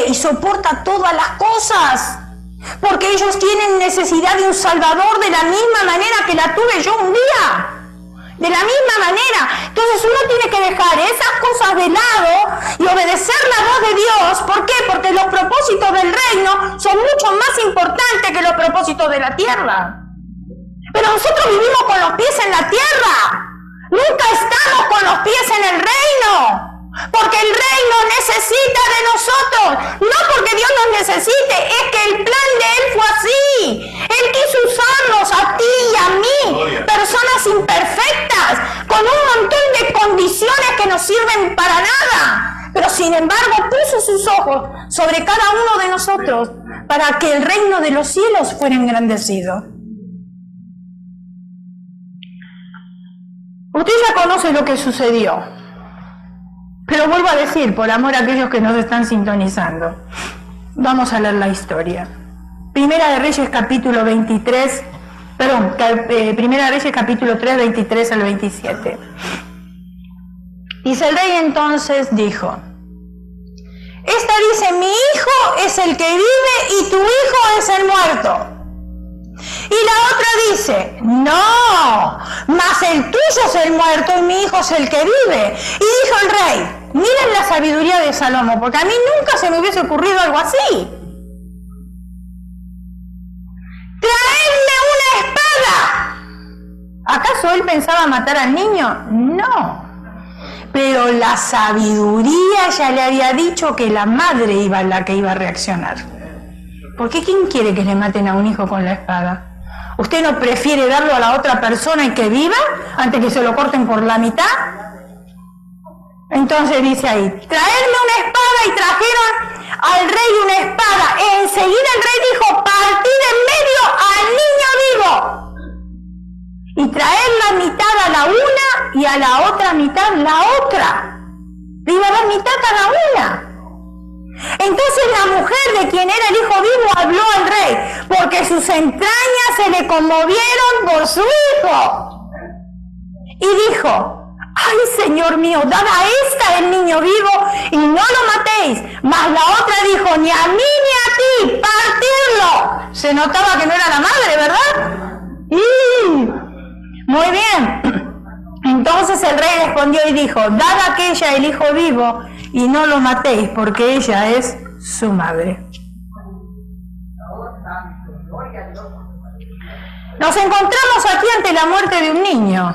y soporta todas las cosas. Porque ellos tienen necesidad de un Salvador de la misma manera que la tuve yo un día. De la misma manera. Entonces uno tiene que dejar esas cosas de lado y obedecer la voz de Dios. ¿Por qué? Porque los propósitos del reino son mucho más importantes que los propósitos de la tierra. Pero nosotros vivimos con los pies en la tierra. Nunca estamos con los pies en el reino. Porque el reino necesita de nosotros, no porque Dios nos necesite, es que el plan de Él fue así. Él quiso usarnos a ti y a mí, personas imperfectas, con un montón de condiciones que no sirven para nada. Pero sin embargo puso sus ojos sobre cada uno de nosotros para que el reino de los cielos fuera engrandecido. Usted ya conoce lo que sucedió. Pero vuelvo a decir, por amor a aquellos que nos están sintonizando, vamos a leer la historia. Primera de Reyes capítulo 23, Primera de Reyes capítulo 3, 23 al 27. Dice el rey entonces dijo, esta dice, mi hijo es el que vive y tu hijo es el muerto. Y la otra dice, no, mas el tuyo es el muerto y mi hijo es el que vive. Y dijo el rey, miren la sabiduría de Salomón, porque a mí nunca se me hubiese ocurrido algo así. ¡Traedme una espada! ¿Acaso él pensaba matar al niño? No. Pero la sabiduría ya le había dicho que la madre iba la que iba a reaccionar. ¿Por qué quién quiere que le maten a un hijo con la espada? ¿Usted no prefiere darlo a la otra persona y que viva antes que se lo corten por la mitad? Entonces dice ahí, traerme una espada, y trajeron al rey una espada. Enseguida el rey dijo, partid en medio al niño vivo y traer la mitad a la una y a la otra mitad la otra. Le iba a dar mitad cada una. Entonces la mujer de quien era el hijo vivo habló al rey, porque sus entrañas se le conmovieron por su hijo. Y dijo, ay, Señor mío, dad a esta el niño vivo y no lo matéis. Mas la otra dijo, ni a mí ni a ti, partirlo. Se notaba que no era la madre, ¿verdad? Muy bien. Entonces el rey respondió y dijo, dad a aquella el hijo vivo y no lo matéis, porque ella es su madre. Nos encontramos aquí ante la muerte de un niño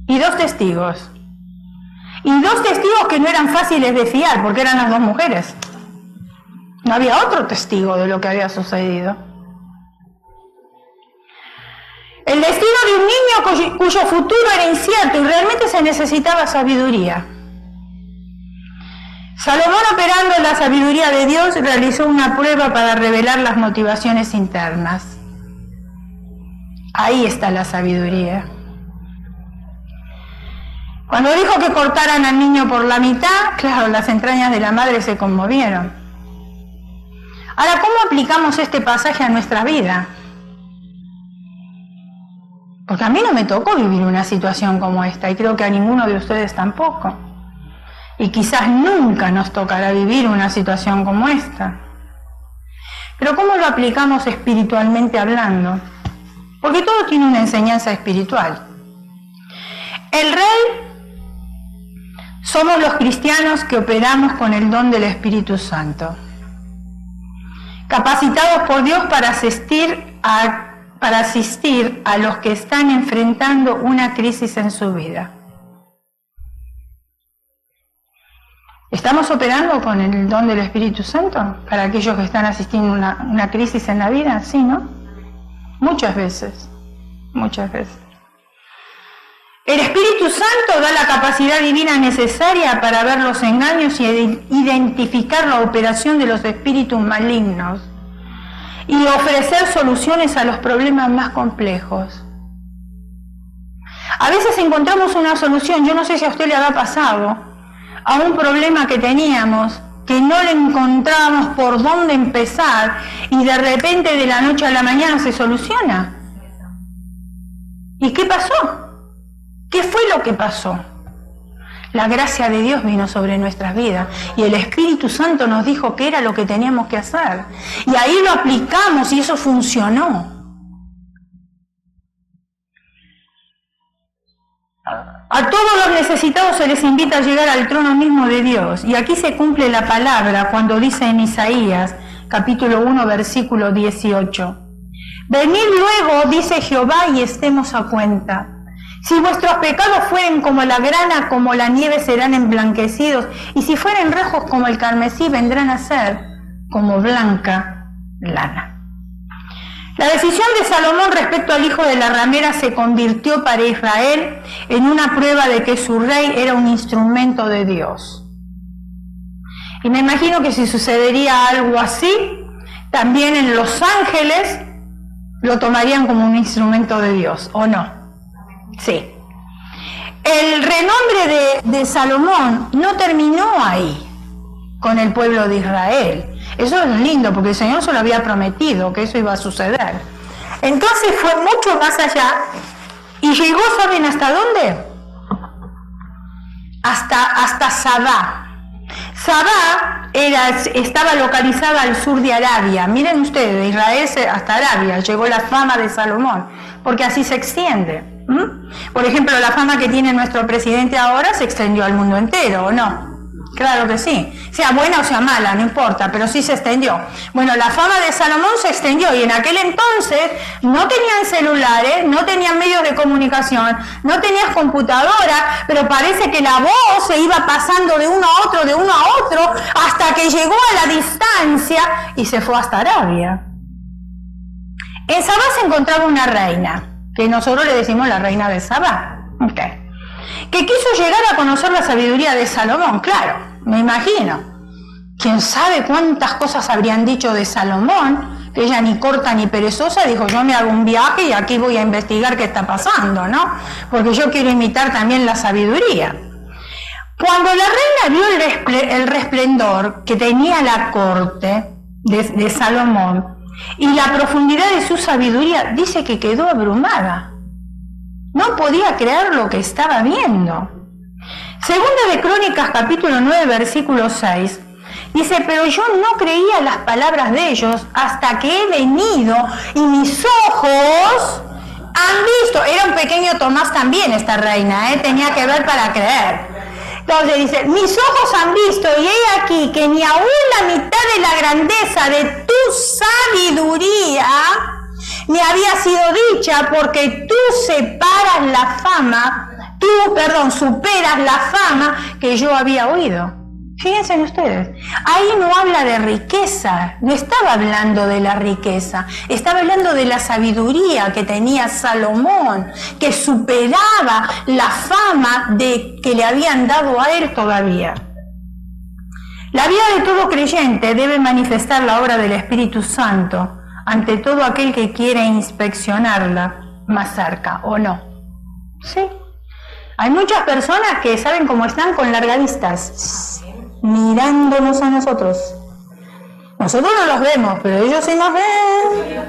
y dos testigos. Y dos testigos que no eran fáciles de fiar, porque eran las dos mujeres. No había otro testigo de lo que había sucedido. El destino de un niño cuyo futuro era incierto y realmente se necesitaba sabiduría. Salomón, operando la sabiduría de Dios, realizó una prueba para revelar las motivaciones internas. Ahí está la sabiduría. Cuando dijo que cortaran al niño por la mitad, claro, las entrañas de la madre se conmovieron. Ahora, ¿cómo aplicamos este pasaje a nuestra vida? Porque a mí no me tocó vivir una situación como esta y creo que a ninguno de ustedes tampoco. Y quizás nunca nos tocará vivir una situación como esta. Pero ¿cómo lo aplicamos espiritualmente hablando? Porque todo tiene una enseñanza espiritual. El rey somos los cristianos que operamos con el don del Espíritu Santo, capacitados por Dios para asistir a para asistir a los que están enfrentando una crisis en su vida. ¿Estamos operando con el don del Espíritu Santo para aquellos que están asistiendo a una crisis en la vida? Sí, ¿no? Muchas veces, muchas veces. El Espíritu Santo da la capacidad divina necesaria para ver los engaños y identificar la operación de los espíritus malignos y ofrecer soluciones a los problemas más complejos. A veces encontramos una solución, yo no sé si a usted le habrá pasado, a un problema que teníamos, que no le encontrábamos por dónde empezar y de repente de la noche a la mañana se soluciona. ¿Y qué pasó? ¿Qué fue lo que pasó? La gracia de Dios vino sobre nuestras vidas y el Espíritu Santo nos dijo que era lo que teníamos que hacer. Y ahí lo aplicamos y eso funcionó. A todos los necesitados se les invita a llegar al trono mismo de Dios. Y aquí se cumple la palabra cuando dice en Isaías, capítulo 1, versículo 18. Venid luego, dice Jehová, y estemos a cuenta. Si vuestros pecados fueren como la grana, como la nieve serán emblanquecidos, y si fueren rojos como el carmesí, vendrán a ser como blanca lana. La decisión de Salomón respecto al hijo de la ramera se convirtió para Israel en una prueba de que su rey era un instrumento de Dios. Y me imagino que si sucedería algo así, también en Los Ángeles lo tomarían como un instrumento de Dios, ¿o no? Sí. El renombre de Salomón no terminó ahí con el pueblo de Israel. Eso es lindo porque el Señor se lo había prometido que eso iba a suceder. Entonces fue mucho más allá y llegó, ¿saben hasta dónde? Hasta Sabá. Sabá estaba localizada al sur de Arabia. Miren ustedes, de Israel hasta Arabia llegó la fama de Salomón, porque así se extiende. Por ejemplo, la fama que tiene nuestro presidente ahora se extendió al mundo entero, ¿o no? Claro que sí. Sea buena o sea mala, no importa, pero sí se extendió. Bueno, la fama de Salomón se extendió y en aquel entonces no tenían celulares, no tenían medios de comunicación, no tenías computadora, pero parece que la voz se iba pasando de uno a otro, hasta que llegó a la distancia y se fue hasta Arabia. En Sabá se encontraba una reina, que nosotros le decimos la reina de Sabá, que quiso llegar a conocer la sabiduría de Salomón. Claro, me imagino. Quién sabe cuántas cosas habrían dicho de Salomón, que ella ni corta ni perezosa dijo, yo me hago un viaje y aquí voy a investigar qué está pasando, ¿no? Porque yo quiero imitar también la sabiduría. Cuando la reina vio el resplendor que tenía la corte de Salomón y la profundidad de su sabiduría, dice que quedó abrumada. No podía creer lo que estaba viendo. Segunda de Crónicas, capítulo 9, versículo 6, dice, pero yo no creía las palabras de ellos hasta que he venido y mis ojos han visto. Era un pequeño Tomás también esta reina, tenía que ver para creer. Entonces dice, mis ojos han visto y he aquí que ni aún la mitad de la grandeza de tu sabiduría me había sido dicha, porque tú superas la fama que yo había oído. Fíjense ustedes, ahí no habla de riqueza, no estaba hablando de la riqueza, estaba hablando de la sabiduría que tenía Salomón, que superaba la fama que le habían dado a él todavía. La vida de todo creyente debe manifestar la obra del Espíritu Santo ante todo aquel que quiere inspeccionarla más cerca, ¿o no? Sí. Hay muchas personas que saben cómo están con largadistas, mirándonos a nosotros. Nosotros no los vemos, pero ellos sí nos ven.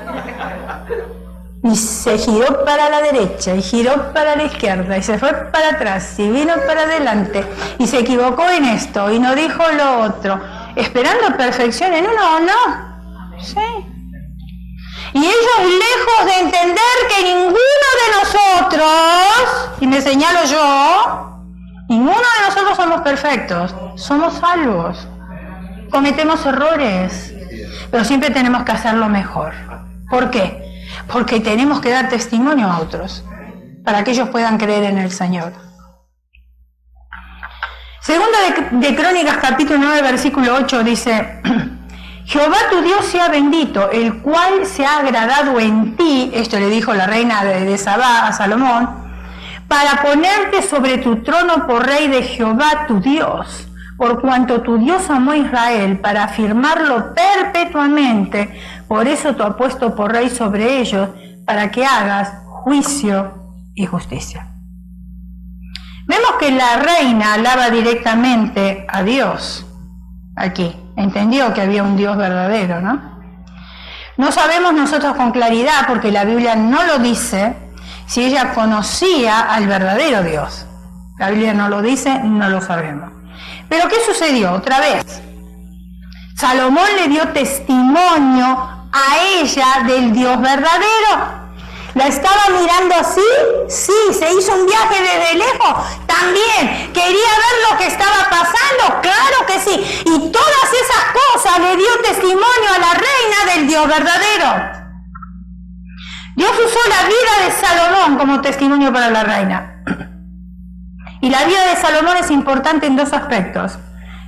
Y se giró para la derecha, y giró para la izquierda, y se fue para atrás, y vino para adelante, y se equivocó en esto, y no dijo lo otro, esperando perfección en uno, ¿o no? Sí. Y ellos, lejos de entender que ninguno de nosotros, y me señalo yo, ninguno de nosotros somos perfectos, somos salvos. Cometemos errores, pero siempre tenemos que hacerlo mejor. ¿Por qué? porque tenemos que dar testimonio a otros, para que ellos puedan creer en el Señor. Segunda de Crónicas, capítulo 9, versículo 8, dice: Jehová tu Dios sea bendito, el cual se ha agradado en ti, esto le dijo la reina de Sabá a Salomón, para ponerte sobre tu trono por rey de Jehová tu Dios, por cuanto tu Dios amó a Israel, para afirmarlo perpetuamente, por eso te ha puesto por rey sobre ellos, para que hagas juicio y justicia. Vemos que la reina alaba directamente a Dios aquí. Entendió que había un Dios verdadero, ¿no? No sabemos nosotros con claridad, porque la Biblia no lo dice, si ella conocía al verdadero Dios. La Biblia no lo dice, no lo sabemos. Pero ¿qué sucedió? Otra vez, Salomón le dio testimonio a ella del Dios verdadero. ¿La estaba mirando así? Sí. ¿Se hizo un viaje desde lejos? También. ¿Quería ver lo que estaba pasando? Claro que sí. Y todas esas cosas le dio testimonio a la reina del Dios verdadero. Dios usó la vida de Salomón como testimonio para la reina. Y la vida de Salomón es importante en dos aspectos.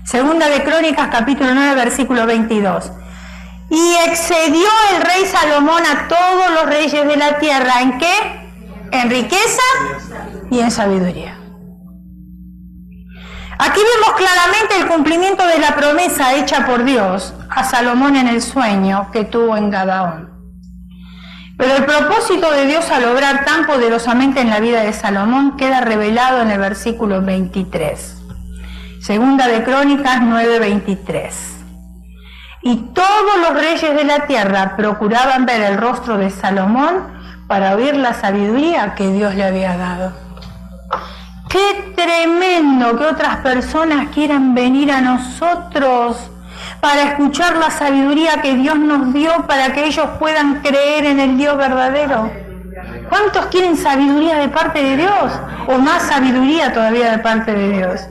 Segunda de Crónicas, capítulo 9, versículo 22. Y excedió el rey Salomón a todos los reyes de la tierra. ¿En qué? En riqueza y en sabiduría. Aquí vemos claramente el cumplimiento de la promesa hecha por Dios a Salomón en el sueño que tuvo en Gabaón. Pero el propósito de Dios al obrar tan poderosamente en la vida de Salomón queda revelado en el versículo 23. Segunda de Crónicas 9:23. Y todos los reyes de la tierra procuraban ver el rostro de Salomón para oír la sabiduría que Dios le había dado. ¡Qué tremendo que otras personas quieran venir a nosotros para escuchar la sabiduría que Dios nos dio para que ellos puedan creer en el Dios verdadero! ¿Cuántos quieren sabiduría de parte de Dios? O más sabiduría todavía de parte de Dios.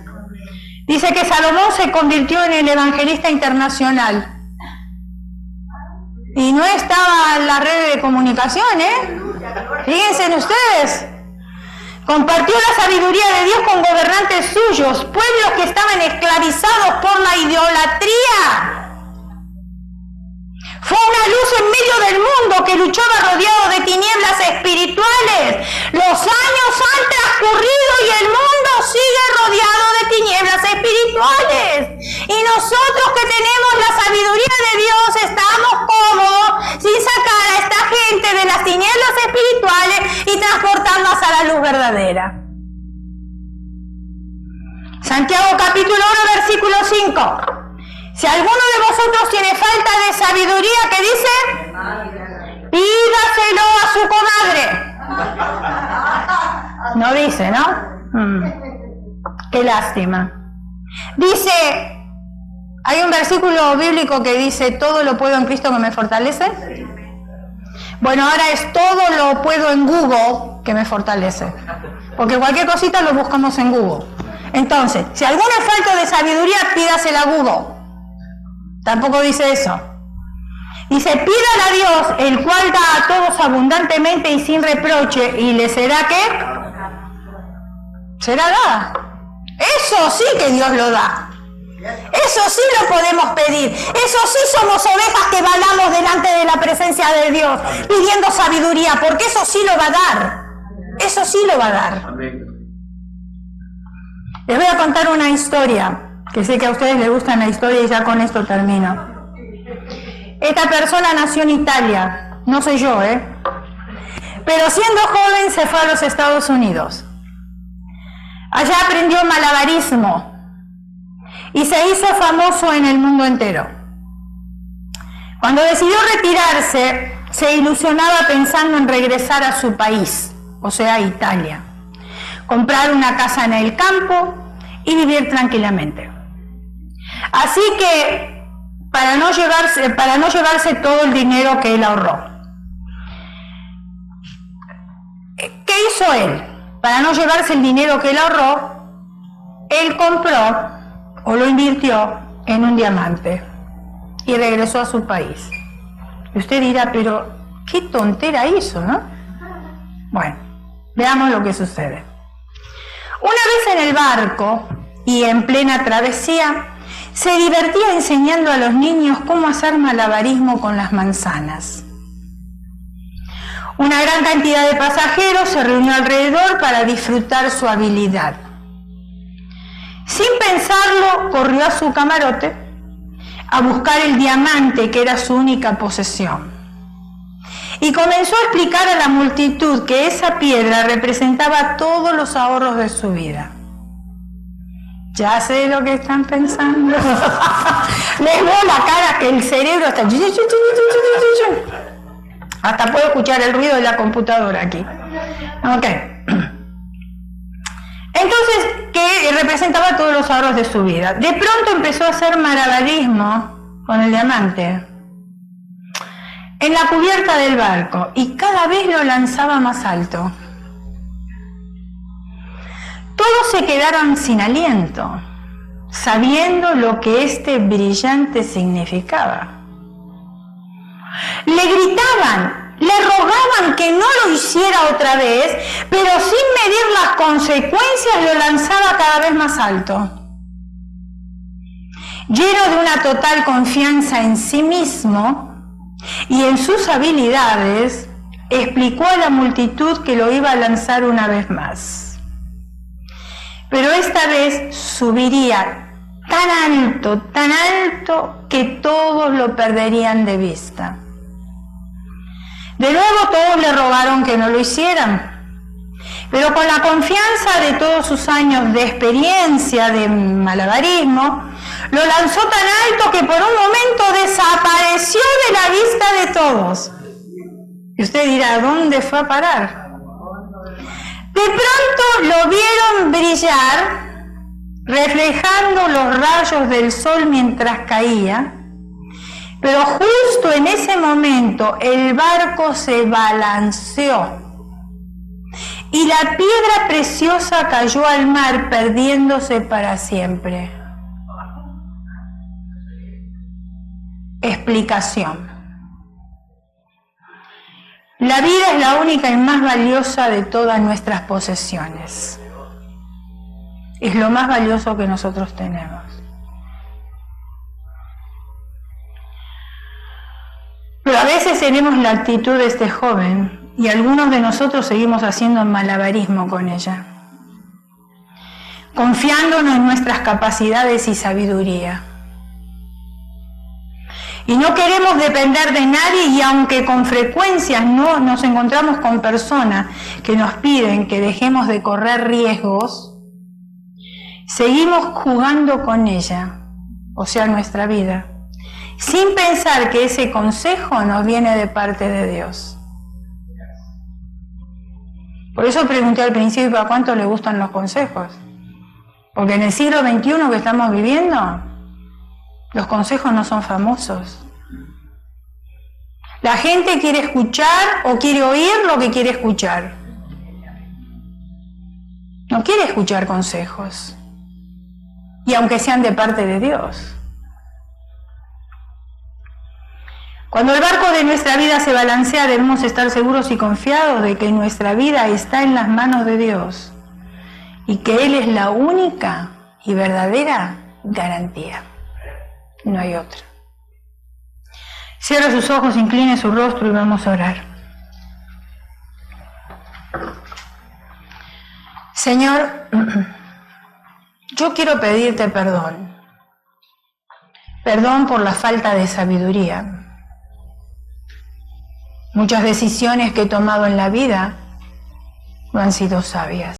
Dice que Salomón se convirtió en el evangelista internacional. Y no estaba en la red de comunicación, ¿eh? Fíjense en ustedes. Compartió la sabiduría de Dios con gobernantes suyos, pueblos que estaban esclavizados por la idolatría. Fue una luz en medio del mundo que luchaba rodeado de tinieblas espirituales. Los años han transcurrido y el mundo sigue rodeado de tinieblas espirituales. Y nosotros que tenemos la sabiduría de Dios estamos cómodos sin sacar a esta gente de las tinieblas espirituales y transportarlas a la luz verdadera. Santiago capítulo 1 versículo 5. Si alguno de vosotros tiene falta de sabiduría, ¿qué dice? Pídaselo a su comadre. No dice, ¿no? Qué lástima. Dice, hay un versículo bíblico que dice, todo lo puedo en Cristo que me fortalece. Bueno, ahora es todo lo puedo en Google que me fortalece. Porque cualquier cosita lo buscamos en Google. Entonces, si alguno es falto de sabiduría, pídasela a Google. Tampoco dice eso. Dice, pídale a Dios, el cual da a todos abundantemente y sin reproche, y le será ¿qué? Será dada. Eso sí que Dios lo da. Eso sí lo podemos pedir. Eso sí somos ovejas que balamos delante de la presencia de Dios, pidiendo sabiduría, porque eso sí lo va a dar. Eso sí lo va a dar. Les voy a contar una historia, que sé que a ustedes les gusta la historia y ya con esto termino. Esta persona nació en Italia, no soy yo, pero siendo joven se fue a los Estados Unidos. Allá aprendió malabarismo y se hizo famoso en el mundo entero. Cuando decidió retirarse, se ilusionaba pensando en regresar a su país, o sea, Italia, comprar una casa en el campo y vivir tranquilamente. Así que, para no llevarse todo el dinero que él ahorró, ¿qué hizo él? Para no llevarse el dinero que él ahorró, él compró o lo invirtió en un diamante y regresó a su país. Y usted dirá, pero qué tontera hizo, ¿no? Bueno, veamos lo que sucede. Una vez en el barco y en plena travesía, se divertía enseñando a los niños cómo hacer malabarismo con las manzanas. Una gran cantidad de pasajeros se reunió alrededor para disfrutar su habilidad. Sin pensarlo, corrió a su camarote a buscar el diamante que era su única posesión. Y comenzó a explicar a la multitud que esa piedra representaba todos los ahorros de su vida. Ya sé lo que están pensando. Les veo la cara que el cerebro está... Hasta puedo escuchar el ruido de la computadora aquí. Ok. Entonces, que representaba todos los ahorros de su vida. De pronto empezó a hacer malabarismo con el diamante en la cubierta del barco y cada vez lo lanzaba más alto. Todos se quedaron sin aliento, sabiendo lo que este brillante significaba. Le gritaban, le rogaban que no lo hiciera otra vez, pero sin medir las consecuencias lo lanzaba cada vez más alto. Lleno de una total confianza en sí mismo y en sus habilidades, explicó a la multitud que lo iba a lanzar una vez más. Pero esta vez subiría tan alto que todos lo perderían de vista. De nuevo todos le rogaron que no lo hicieran, pero con la confianza de todos sus años de experiencia de malabarismo, lo lanzó tan alto que por un momento desapareció de la vista de todos. Y usted dirá, ¿dónde fue a parar? De pronto lo vieron brillar, reflejando los rayos del sol mientras caía, pero justo en ese momento el barco se balanceó y la piedra preciosa cayó al mar, perdiéndose para siempre. Explicación. La vida es la única y más valiosa de todas nuestras posesiones. Es lo más valioso que nosotros tenemos. Pero a veces tenemos la actitud de este joven y algunos de nosotros seguimos haciendo malabarismo con ella, confiándonos en nuestras capacidades y sabiduría. Y no queremos depender de nadie, y aunque con frecuencia no nos encontramos con personas que nos piden que dejemos de correr riesgos, seguimos jugando con ella, o sea, nuestra vida, sin pensar que ese consejo nos viene de parte de Dios. Por eso pregunté al principio a cuánto le gustan los consejos. Porque en el siglo XXI que estamos viviendo, los consejos no son famosos. La gente quiere escuchar o quiere oír lo que quiere escuchar. No quiere escuchar consejos. Y aunque sean de parte de Dios. Cuando el barco de nuestra vida se balancea, debemos estar seguros y confiados de que nuestra vida está en las manos de Dios y que Él es la única y verdadera garantía. No hay otra. Cierre sus ojos, incline su rostro y vamos a orar. Señor, yo quiero pedirte perdón. Perdón por la falta de sabiduría. Muchas decisiones que he tomado en la vida no han sido sabias.